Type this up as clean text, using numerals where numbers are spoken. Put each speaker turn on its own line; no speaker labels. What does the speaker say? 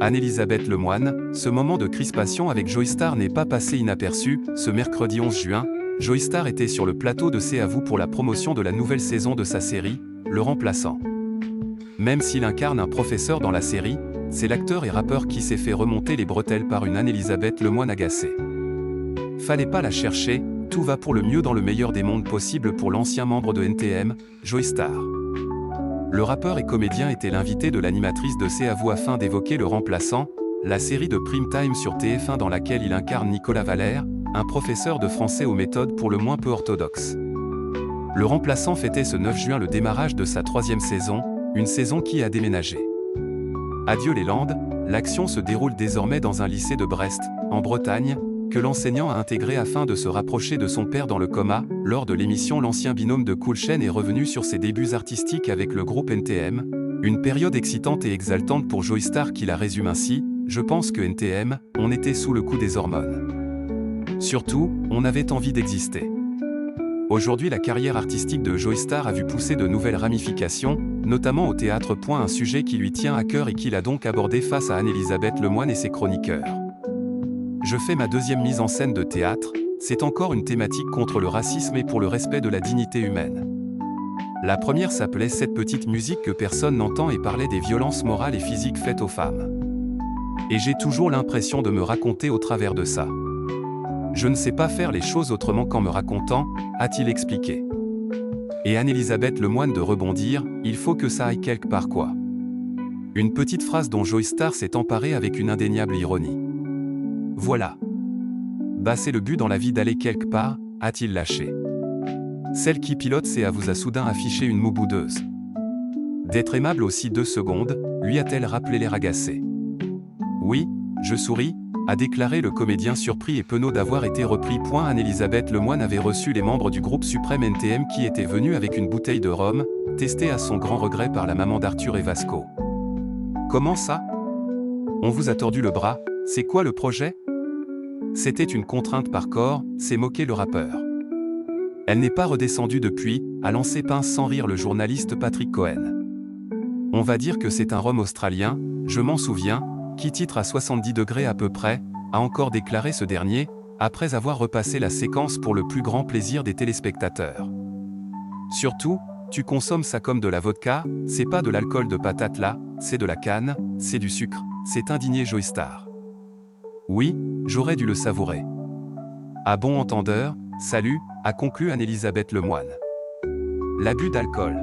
Anne-Elisabeth Lemoine, ce moment de crispation avec Joey Starr n'est pas passé inaperçu. Ce mercredi 11 juin, Joey Starr était sur le plateau de C'est à vous pour la promotion de la nouvelle saison de sa série, Le Remplaçant. Même s'il incarne un professeur dans la série, c'est l'acteur et rappeur qui s'est fait remonter les bretelles par une Anne-Elisabeth Lemoine agacée. Fallait pas la chercher, tout va pour le mieux dans le meilleur des mondes possible pour l'ancien membre de NTM, Joey Starr. Le rappeur et comédien était l'invité de l'animatrice de C'est à vous afin d'évoquer Le Remplaçant, la série de prime time sur TF1 dans laquelle il incarne Nicolas Valère, un professeur de français aux méthodes pour le moins peu orthodoxes. Le Remplaçant fêtait ce 9 juin le démarrage de sa 3e saison, une saison qui a déménagé. Adieu les Landes, l'action se déroule désormais dans un lycée de Brest, en Bretagne, que l'enseignant a intégré afin de se rapprocher de son père dans le coma. Lors de l'émission, l'ancien binôme de Cool Chain est revenu sur ses débuts artistiques avec le groupe NTM, une période excitante et exaltante pour Joey Starr qui la résume ainsi: « Je pense que NTM, on était sous le coup des hormones. Surtout, on avait envie d'exister. » Aujourd'hui, la carrière artistique de Joey Starr a vu pousser de nouvelles ramifications, notamment au théâtre. Un sujet qui lui tient à cœur et qu'il a donc abordé face à Anne-Elisabeth Lemoine et ses chroniqueurs. Je fais ma 2e mise en scène de théâtre, c'est encore une thématique contre le racisme et pour le respect de la dignité humaine. La première s'appelait Cette petite musique que personne n'entend et parlait des violences morales et physiques faites aux femmes. Et j'ai toujours l'impression de me raconter au travers de ça. Je ne sais pas faire les choses autrement qu'en me racontant, a-t-il expliqué. Et Anne-Elisabeth Lemoine de rebondir: il faut que ça aille quelque part quoi. Une petite phrase dont Joey Starr s'est emparé avec une indéniable ironie. Voilà. Bah c'est le but dans la vie d'aller quelque part, a-t-il lâché. Celle qui pilote C'est à vous a soudain affiché une moue boudeuse. D'être aimable aussi 2 secondes, lui a-t-elle rappelé l'air agacé. Oui, je souris, a déclaré le comédien surpris et penaud d'avoir été repris. Anne-Elisabeth Lemoine avait reçu les membres du groupe suprême NTM qui étaient venus avec une bouteille de rhum, testée à son grand regret par la maman d'Arthur et Vasco. Comment ça? On vous a tordu le bras, c'est quoi le projet? C'était une contrainte par corps, s'est moqué le rappeur. Elle n'est pas redescendue depuis, a lancé pince sans rire le journaliste Patrick Cohen. On va dire que c'est un rhum australien, je m'en souviens, qui titre à 70 degrés à peu près, a encore déclaré ce dernier, après avoir repassé la séquence pour le plus grand plaisir des téléspectateurs. Surtout, tu consommes ça comme de la vodka, c'est pas de l'alcool de patate là, c'est de la canne, c'est du sucre, s'est indigné Joey Starr. Oui, j'aurais dû le savourer. À bon entendeur, salut, a conclu Anne-Elisabeth Lemoine. L'abus d'alcool.